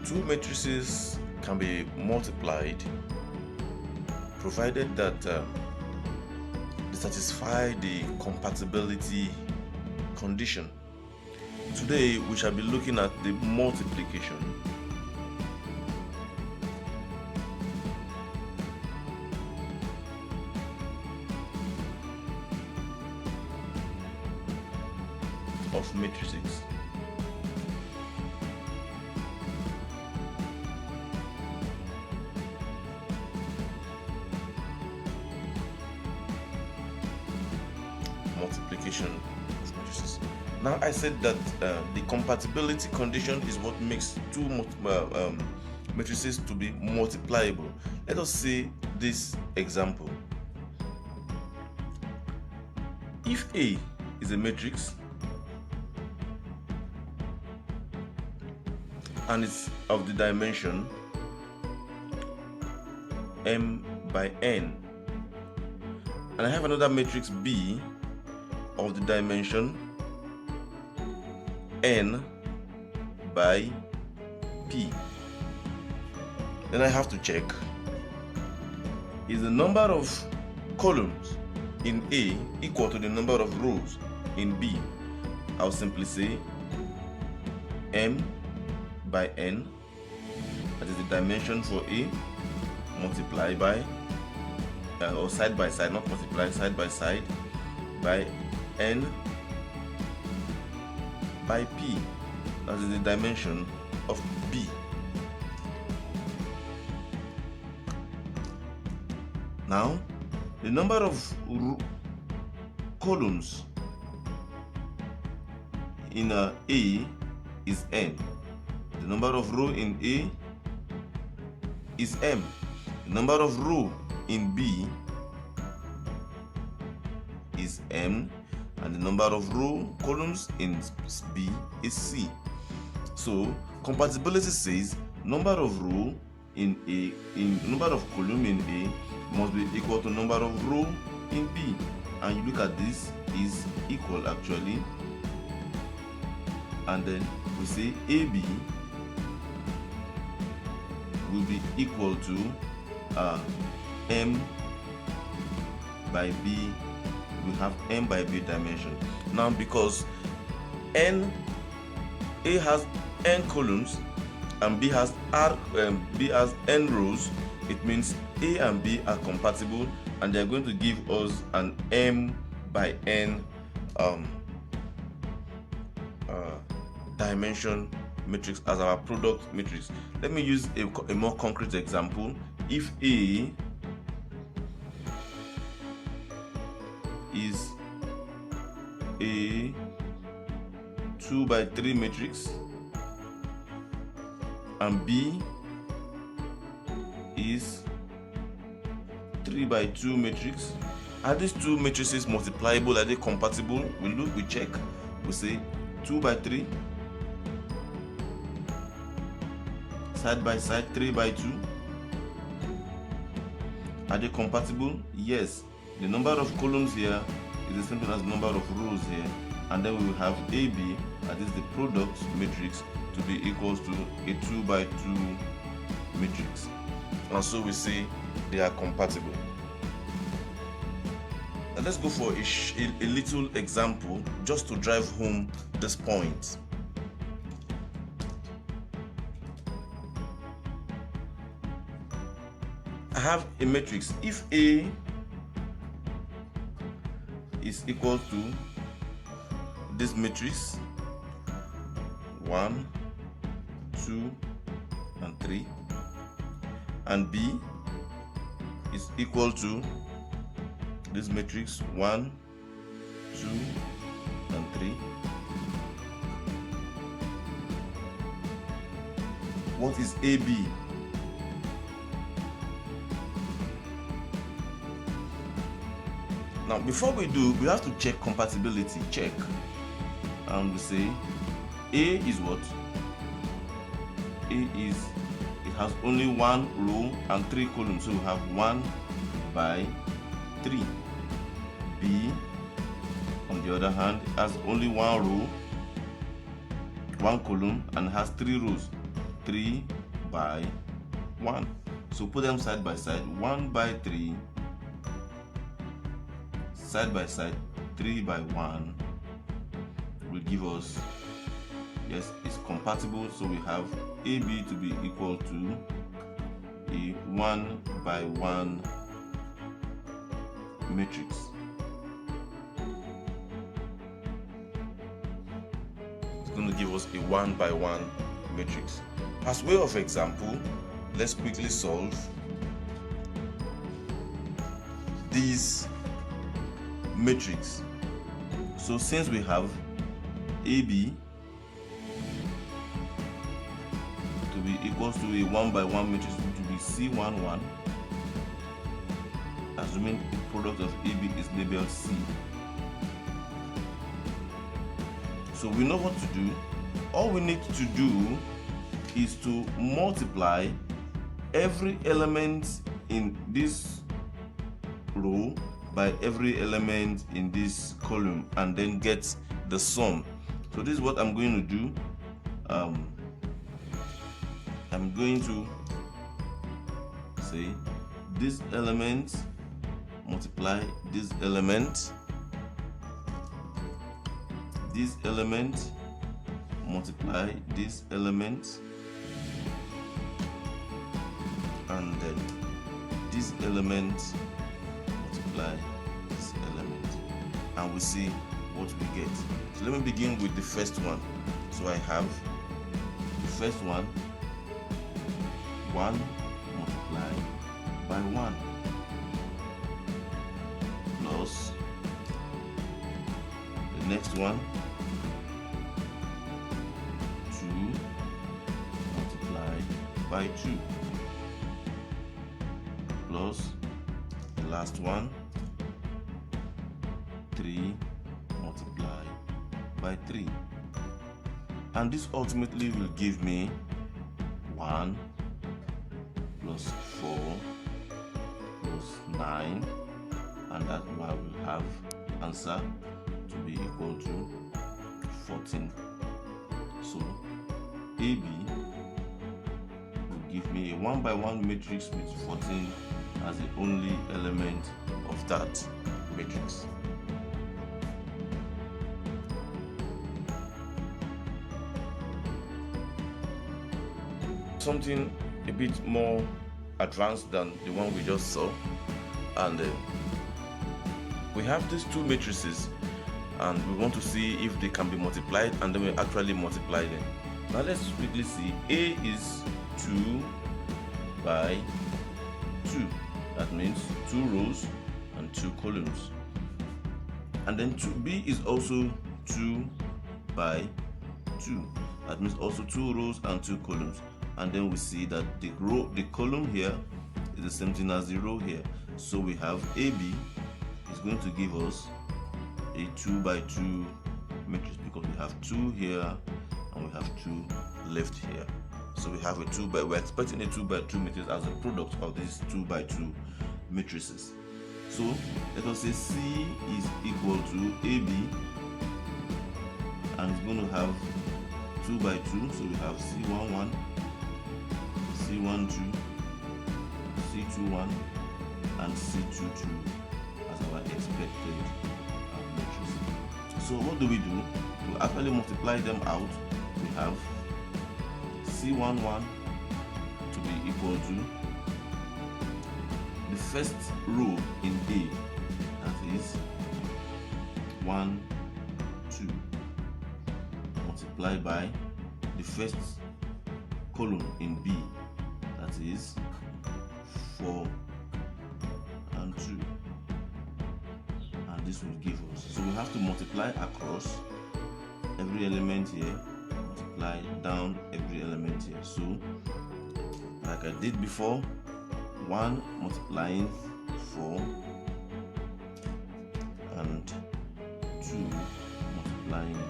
Two matrices can be multiplied provided that they satisfy the compatibility condition. Today we shall be looking at the multiplication. Of matrices. Multiplication of matrices. Now I said that the compatibility condition is what makes two matrices to be multipliable. Let us see this example. If A is a matrix and it's of the dimension m by n, and I have another matrix B of the dimension n by p, then I have to check, is the number of columns in A equal to the number of rows in B? I'll simply say m by n, that is the dimension for A, multiply by or side by side, not multiply, side by side, by n by p, that is the dimension of B. Now the number of columns in A is n. The number of row in A is m. The number of row in B is m, and the number of row columns in B is c. So compatibility says number of row in number of column in A must be equal to number of row in B, and you look at this is equal actually, and then we say AB will be equal to m by b. We have m by b dimension. Now because A has n columns and B has n rows, it means A and B are compatible, and they are going to give us an m by n dimension matrix as our product matrix. Let me use a more concrete example. If A is a 2 by 3 matrix and B is 3 by 2 matrix, are these two matrices multipliable? Are they compatible? We look, we check, we say 2 by 3 side by side, 3 by 2. Are they compatible? Yes. The number of columns here is the same thing as the number of rows here, and then we will have AB, that is the product matrix, to be equals to a 2 by 2 matrix, and so we say they are compatible. Now let's go for a little example just to drive home this point. I have a matrix. If A is equal to this matrix 1, 2, and 3, and B is equal to this matrix 1, 2, and 3, what is AB? Now before we do, we have to check compatibility. Check, and we say A is what? A is, it has only one row and 3 columns, so we have 1 by 3. B, on the other hand, has only one row, 1 column, and has 3 rows. 3 by 1. So put them side by side. 1 by 3 side by side, 3 by 1 will give us, yes, it's compatible. So we have AB to be equal to a 1 by 1 matrix. It's going to give us a 1 by 1 matrix. As way of example, let's quickly solve this matrix. So since we have AB to be equals to a 1 by 1 matrix, which will be C11, assuming the product of AB is labeled C. So we know what to do. All we need to do is to multiply every element in this row by every element in this column and then get the sum. So this is what I'm going to do. I'm going to say this element multiply this element, multiply this element, and then this element multiply this element, and we see what we get. So let me begin with the first one. So I have the first one, 1 multiplied by 1 plus the next one, 2 multiplied by 2 plus the last one, 3 multiplied by 3, and this ultimately will give me 1 plus 4 plus 9, and that I will have answer to be equal to 14. So AB will give me a 1 by 1 matrix with 14 as the only element of that matrix. Something a bit more advanced than the one we just saw, and we have these two matrices and we want to see if they can be multiplied, and then we actually multiply them. Now let's quickly see. A is 2 by 2, that means 2 rows and 2 columns, and then B is also 2 by 2, that means also 2 rows and 2 columns. And then we see that the column here is the same thing as the row here. So we have AB is going to give us a 2 by 2 matrix, because we have 2 here and we have 2 left here. So we have we're expecting a 2 by 2 matrix as a product of these 2 by 2 matrices. So let us say C is equal to AB, and it's going to have 2 by 2. So we have C11, C12, C21, and C22 as our expected matrix. So what do? To actually multiply them out, we have C11 to be equal to the first row in A, that is 1, 2, multiplied by the first column in B, that is 4 and 2, and this will give us. So we have to multiply across every element here, multiply down every element here. So like I did before, 1 multiplying 4 and 2 multiplying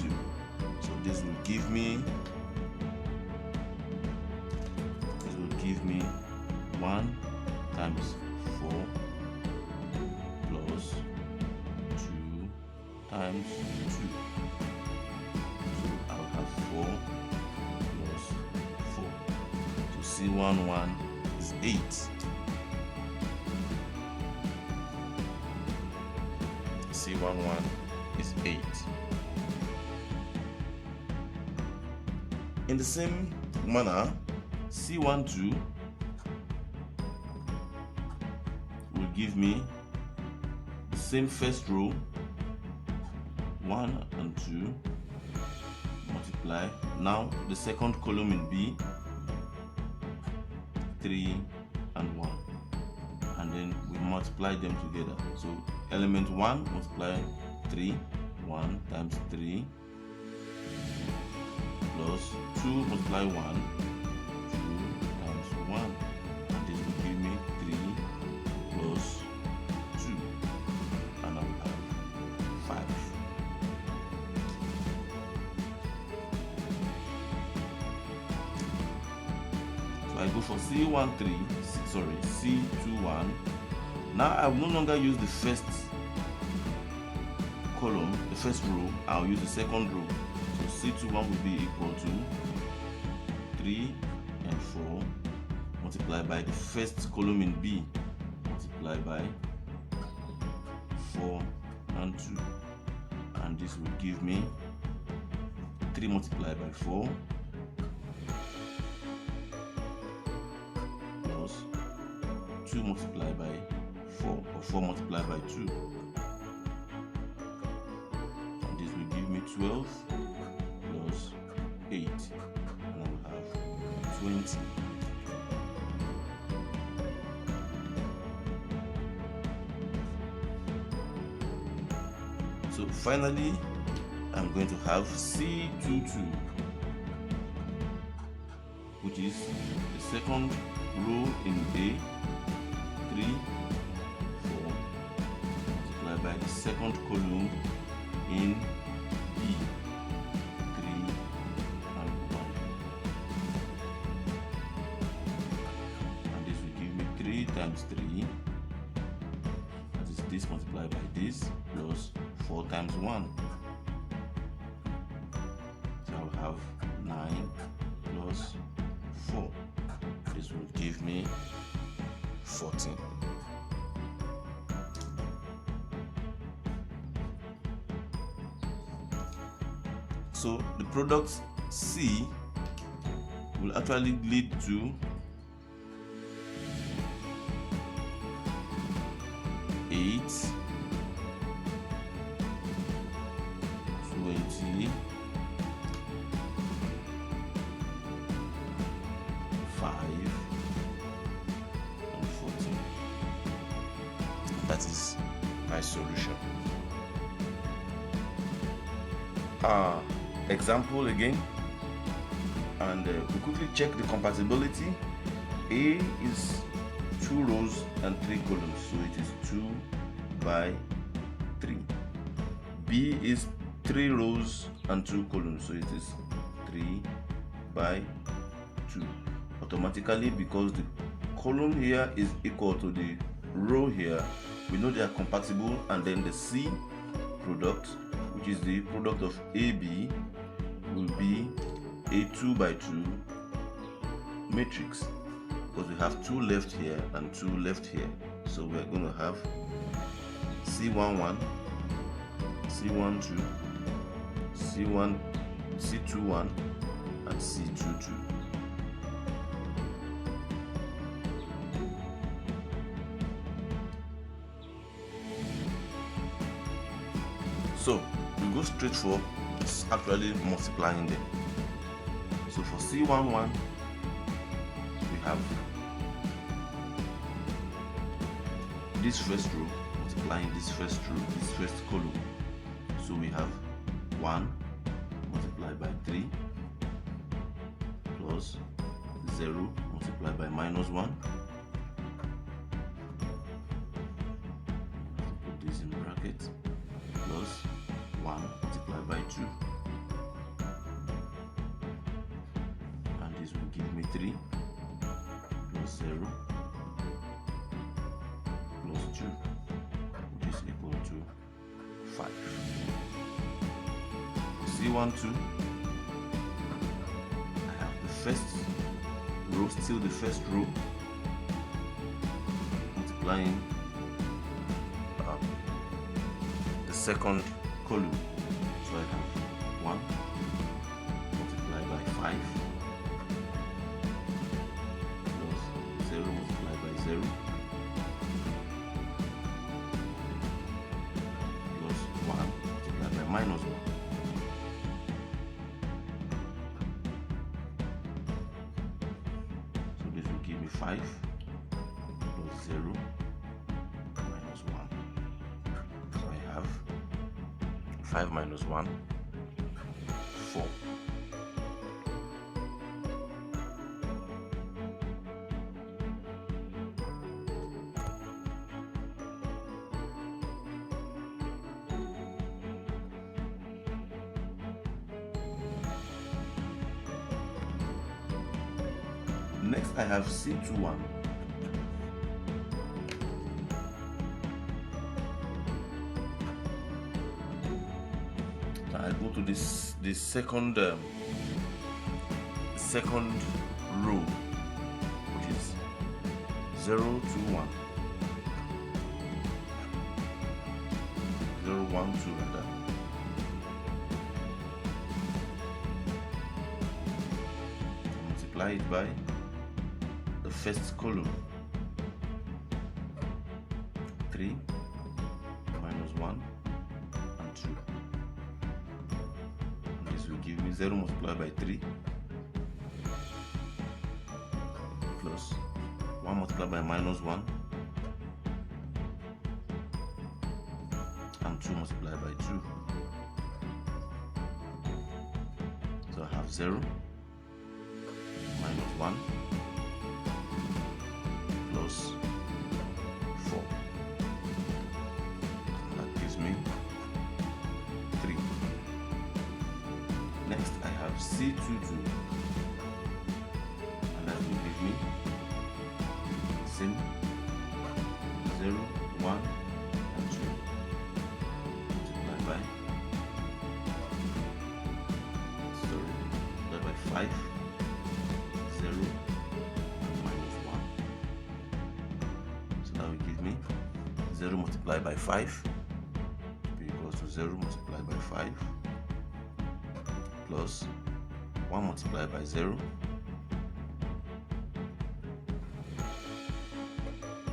2. So this will give me 1 times 4 plus 2 times 2. So I'll have 4 plus 4. C11 is 8. C11 is 8. In the same manner, C12 will give me the same first row, 1 and 2, multiply. Now the second column in B, 3 and 1, and then we multiply them together. So element 1 multiply 3, 1 times 3, plus 2 multiply 1, 2 times 1, and this will give me 3 plus 2, and I will have 5. So I go for C21. Now I will no longer use the first column, the first row. I'll use the second row. So C21 will be equal to 3 and 4 multiplied by the first column in B, multiplied by 4 and 2, and this will give me 3 multiplied by 4 plus 2 multiplied by 4, or 4 multiplied by 2, and this will give me 12 plus 8, and I will have 20. So finally, I'm going to have C22, which is the second row in A, 3, 4, multiplied by the second column in B, 3 and 1. And this will give me 3 times 3, that is this multiplied by this, plus 4 times 1. So I'll have 9 plus 4. This will give me 14. So the product C will actually lead to 8, 20, 5, and 14. That is my solution. Example again, and we quickly check the compatibility. A is 2 rows and 3 columns, so it is 2 by 3. B is 3 rows and 2 columns, so it is 3 by 2. Automatically, because the column here is equal to the row here, we know they are compatible, and then the C product, which is the product of AB, will be a 2 by 2 matrix, because we have 2 left here and 2 left here. So we are going to have C11, C12, C21, and C22. So we go straight for actually multiplying them. So for C11, we have this first row multiplying this first row, this first column. So we have 1 multiplied by 3 plus 0 multiplied by minus 1. Put this in brackets, plus 1 multiplied by 2, and this will give me 3 plus 0 plus 2, which is equal to 5. C12, I have the first row, still the first row, multiplying the second column. So I have 1 multiplied by 5 plus 0 multiplied by 0 plus 1 multiplied by minus 1. So this will give me 5 plus 0 minus 1. So I have 5 minus 1, 4. Next I have C21. I go to this second row, which is 0 to 1, 0, 1, 2 rather. Multiply it by the first column, 3 minus 1 and 2. This will give me 0 multiplied by 3 plus 1 multiplied by minus 1 and 2 multiplied by 2. So I have 0 minus 1 plus 4. That gives me 3. Next I have C22, and that will give me same 0, 1 and 2 multiplied by 5, 0 and minus 1. So that will give me 0 multiplied by 5 to be equal to 0 multiplied by 5 plus 1 multiplied by 0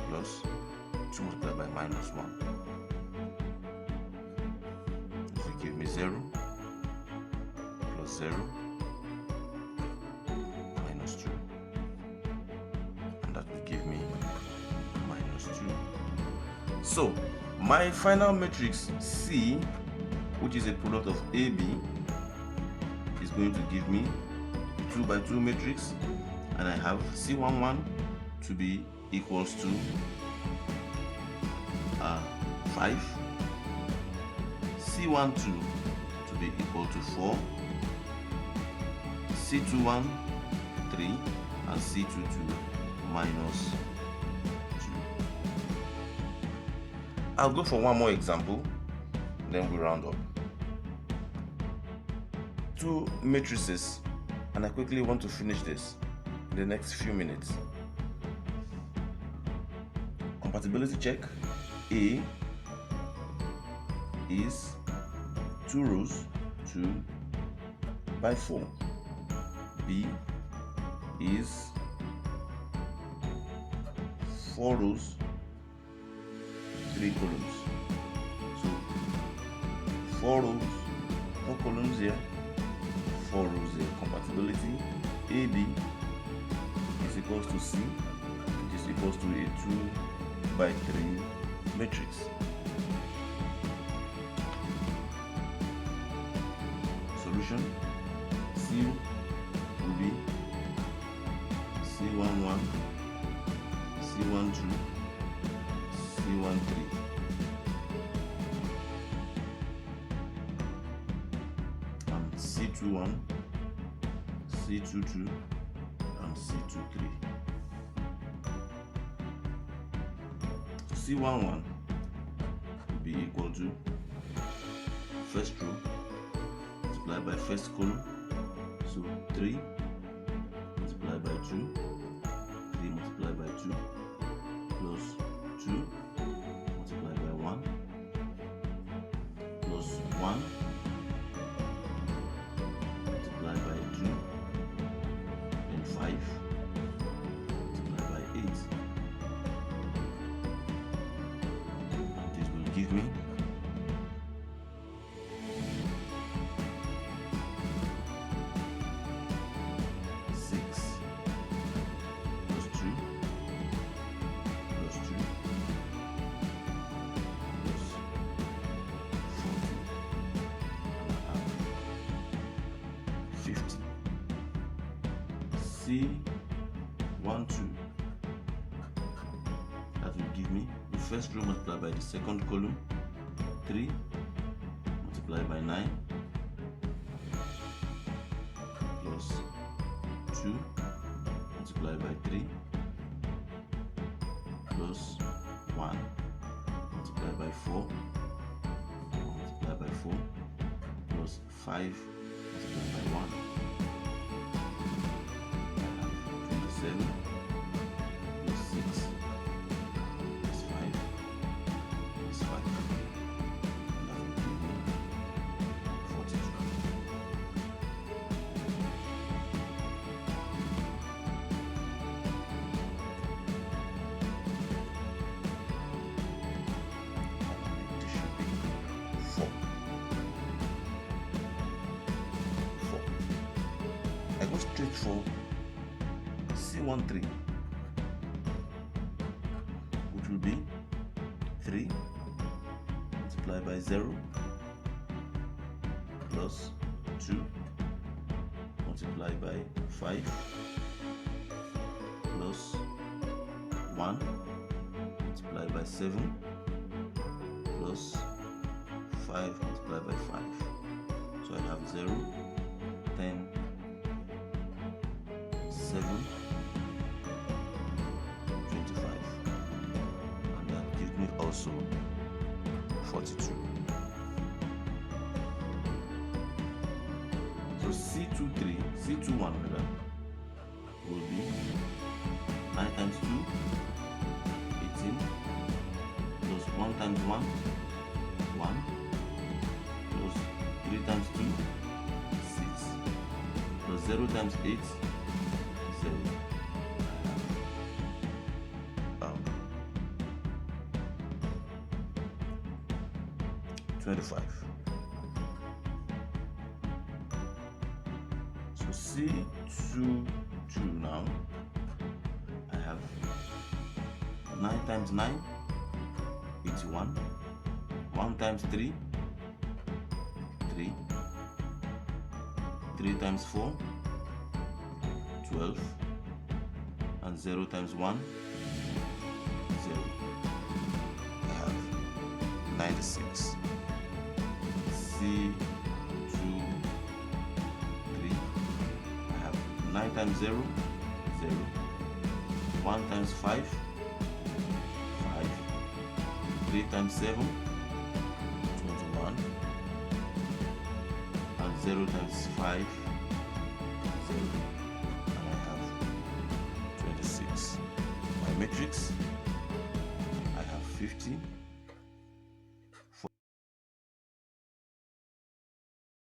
plus 2 multiplied by minus 1. This will give me 0 plus 0 minus 2, and that will give me minus 2. So my final matrix C, which is a product of AB, is going to give me 2 by 2 matrix, and I have C11 to be equals to 5, C12 to be equal to 4, C21 3, and C22 minus 2. I'll go for one more example, then we round up. 2 matrices, and I quickly want to finish this in the next few minutes. Compatibility check. A is 2 rows, 2 by 4. B is 4 rows, 3 columns. So 4 rows, 4 columns here, 4 rows here. Compatibility AB is equals to C, which is equals to a 2 by 3 matrix. Solution: C will be C11, C12, C13. And C21, C22, and C23. C11 will be equal to first row multiplied by first column, so 3 multiplied by 2, 3 multiplied by 2, plus 2 multiplied by 1, plus 1 multiplied by 2, and 5 multiplied by 8. And this will give me 6 plus 2 plus 2 plus 40 and 50. C12, that will give me the first row multiplied by the second column, 3 multiplied by 9 plus 2 multiplied by 3 plus 1 multiplied by 4 multiplied by 4 plus 5 multiplied by 1. 27 plus 6 plus 5 plus 5. That will give me 42. This should be 4. 4. I go straight for C13, which will be 3 multiplied by 0 plus 2 multiplied by 5 plus 1 multiplied by 7 plus 5 multiplied by 5. So I have 0, 10, 7, 25, and that gives me also 42. So C21 rather will be 9 times 2, 18, plus 1 times 1, 1, plus 3 times 2, 6, plus 0 times 8, 0. 25. So C22 now, I have 9 times 9, 81, 1 times 3, 3, 3 times 4, 12, and 0 times 1, 0. I have 96. C2, 3. I have 9 times 0, 0. 1 times 5, 5. 3 times 7, 21. And 0 times 5, 0. And I have 26. My matrix, I have 50.